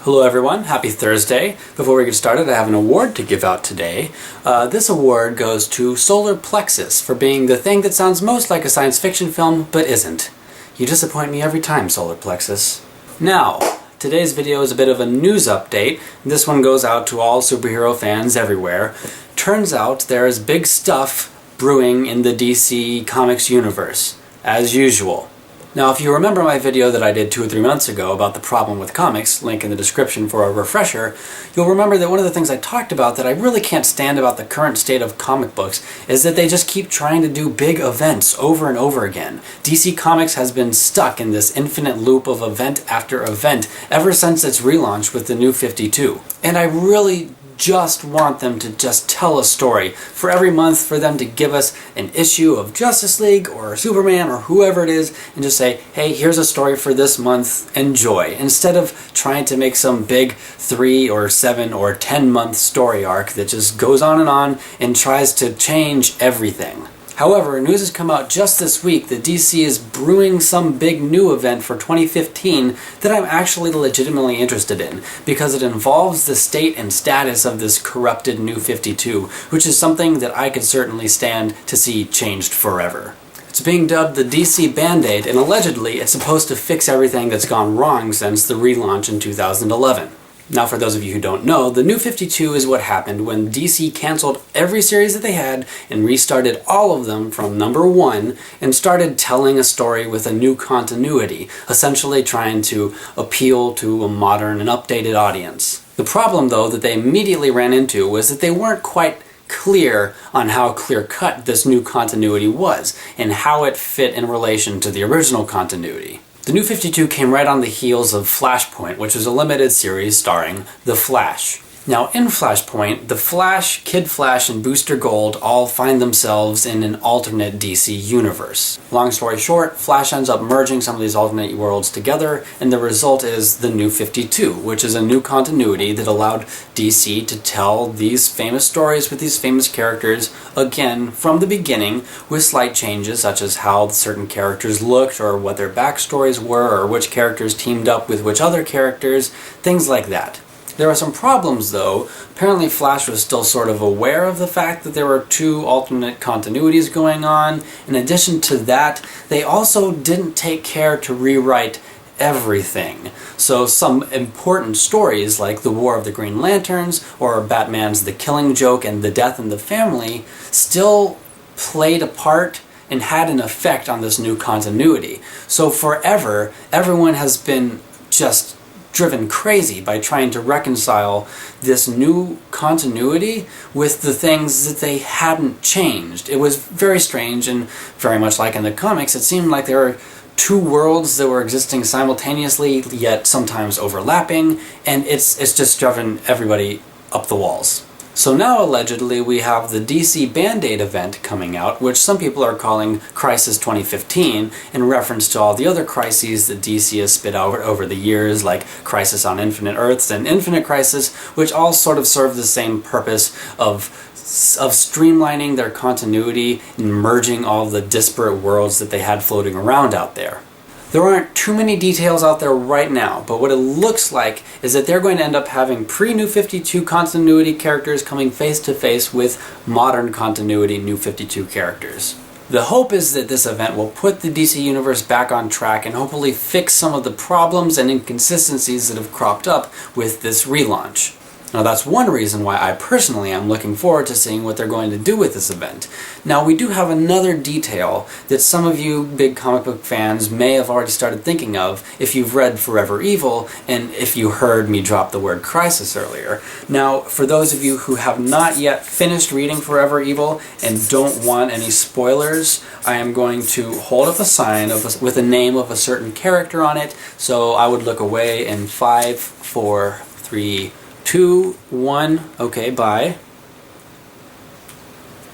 Hello everyone, happy Thursday. Before we get started, I have an award to give out today. This award goes to Solar Plexus for being the thing that sounds most like a science fiction film, but isn't. You disappoint me every time, Solar Plexus. Now, today's video is a bit of a news update. This one goes out to all superhero fans everywhere. Turns out there is big stuff brewing in the DC Comics universe, as usual. Now, if you remember my video that I did 2 or 3 months ago about the problem with comics, link in the description for a refresher, you'll remember that one of the things I talked about that I really can't stand about the current state of comic books is that they just keep trying to do big events over and over again. DC Comics has been stuck in this infinite loop of event after event ever since its relaunch with the New 52. And I really just want them to just tell a story. For every month, for them to give us an issue of Justice League or Superman or whoever it is and just say, hey, here's a story for this month, enjoy. Instead of trying to make some big 3 or 7 or 10 month story arc that just goes on and tries to change everything. However, news has come out just this week that DC is brewing some big new event for 2015 that I'm actually legitimately interested in, because it involves the state and status of this corrupted New 52, which is something that I could certainly stand to see changed forever. It's being dubbed the DC Band-Aid, and allegedly it's supposed to fix everything that's gone wrong since the relaunch in 2011. Now, for those of you who don't know, the New 52 is what happened when DC canceled every series that they had and restarted all of them from number 1 and started telling a story with a new continuity, essentially trying to appeal to a modern and updated audience. The problem, though, that they immediately ran into was that they weren't quite clear on how clear-cut this new continuity was and how it fit in relation to the original continuity. The New 52 came right on the heels of Flashpoint, which is a limited series starring The Flash. Now, in Flashpoint, The Flash, Kid Flash, and Booster Gold all find themselves in an alternate DC universe. Long story short, Flash ends up merging some of these alternate worlds together, and the result is the New 52, which is a new continuity that allowed DC to tell these famous stories with these famous characters again from the beginning, with slight changes such as how certain characters looked, or what their backstories were, or which characters teamed up with which other characters, things like that. There are some problems, though. Apparently Flash was still sort of aware of the fact that there were 2 alternate continuities going on. In addition to that, they also didn't take care to rewrite everything. So some important stories like the War of the Green Lanterns or Batman's The Killing Joke and The Death in the Family still played a part and had an effect on this new continuity. So forever, everyone has been just driven crazy by trying to reconcile this new continuity with the things that they hadn't changed. It was very strange, and very much like in the comics, it seemed like there were 2 worlds that were existing simultaneously, yet sometimes overlapping, and it's just driven everybody up the walls. So now, allegedly, we have the DC Band-Aid event coming out, which some people are calling Crisis 2015, in reference to all the other crises that DC has spit out over the years, like Crisis on Infinite Earths and Infinite Crisis, which all sort of serve the same purpose of streamlining their continuity and merging all the disparate worlds that they had floating around out there. There aren't too many details out there right now, but what it looks like is that they're going to end up having pre-New 52 continuity characters coming face to face with modern continuity New 52 characters. The hope is that this event will put the DC Universe back on track and hopefully fix some of the problems and inconsistencies that have cropped up with this relaunch. Now, that's one reason why I personally am looking forward to seeing what they're going to do with this event. Now, we do have another detail that some of you big comic book fans may have already started thinking of if you've read Forever Evil and if you heard me drop the word Crisis earlier. Now, for those of you who have not yet finished reading Forever Evil and don't want any spoilers, I am going to hold up a sign with the name of a certain character on it, so I would look away in 5, 4, 3, 2, 1, okay, bye.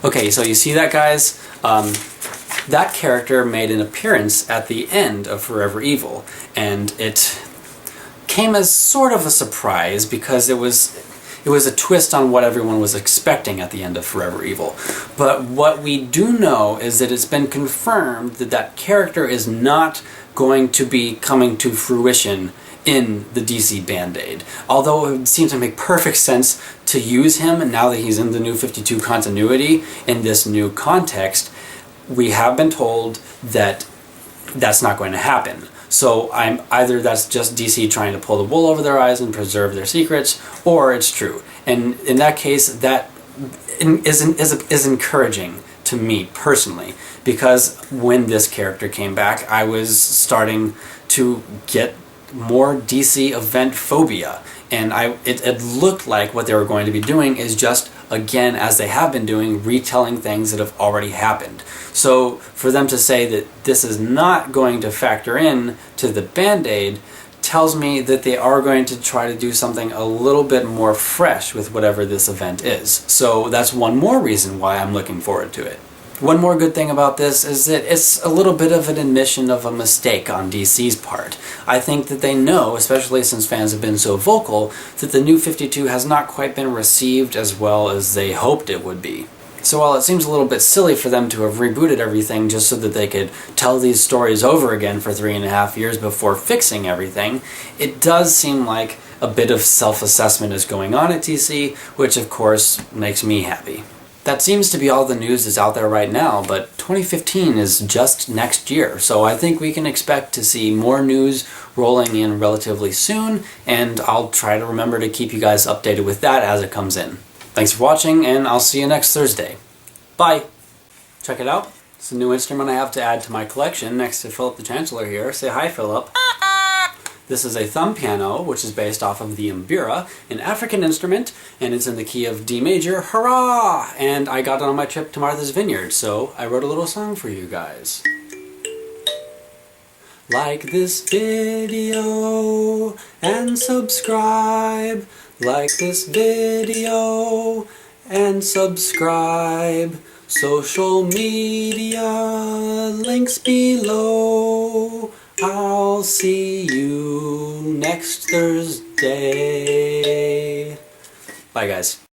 Okay, so you see that, guys? That character made an appearance at the end of Forever Evil, and it came as sort of a surprise because it was a twist on what everyone was expecting at the end of Forever Evil. But what we do know is that it's been confirmed that that character is not going to be coming to fruition in the DC Band-Aid. Although it seems to make perfect sense to use him now that he's in the New 52 continuity in this new context, we have been told that that's not going to happen. So either that's just DC trying to pull the wool over their eyes and preserve their secrets, or it's true. And in that case, that is encouraging to me personally, because when this character came back, I was starting to get more DC event phobia, and it looked like what they were going to be doing is just, again, as they have been doing, retelling things that have already happened. So for them to say that this is not going to factor in to the Band-Aid tells me that they are going to try to do something a little bit more fresh with whatever this event is. So that's one more reason why I'm looking forward to it. One more good thing about this is that it's a little bit of an admission of a mistake on DC's part. I think that they know, especially since fans have been so vocal, that the New 52 has not quite been received as well as they hoped it would be. So while it seems a little bit silly for them to have rebooted everything just so that they could tell these stories over again for 3.5 years before fixing everything, it does seem like a bit of self-assessment is going on at DC, which of course makes me happy. That seems to be all the news that's out there right now, but 2015 is just next year, so I think we can expect to see more news rolling in relatively soon, and I'll try to remember to keep you guys updated with that as it comes in. Thanks for watching, and I'll see you next Thursday. Bye! Check it out. It's a new instrument I have to add to my collection next to Philip the Chancellor here. Say hi, Philip. This is a thumb piano, which is based off of the mbira, an African instrument, and it's in the key of D major. Hurrah! And I got it on my trip to Martha's Vineyard, so I wrote a little song for you guys. Like this video and subscribe. Like this video and subscribe. Social media links below. I'll see you next Thursday. Bye, guys.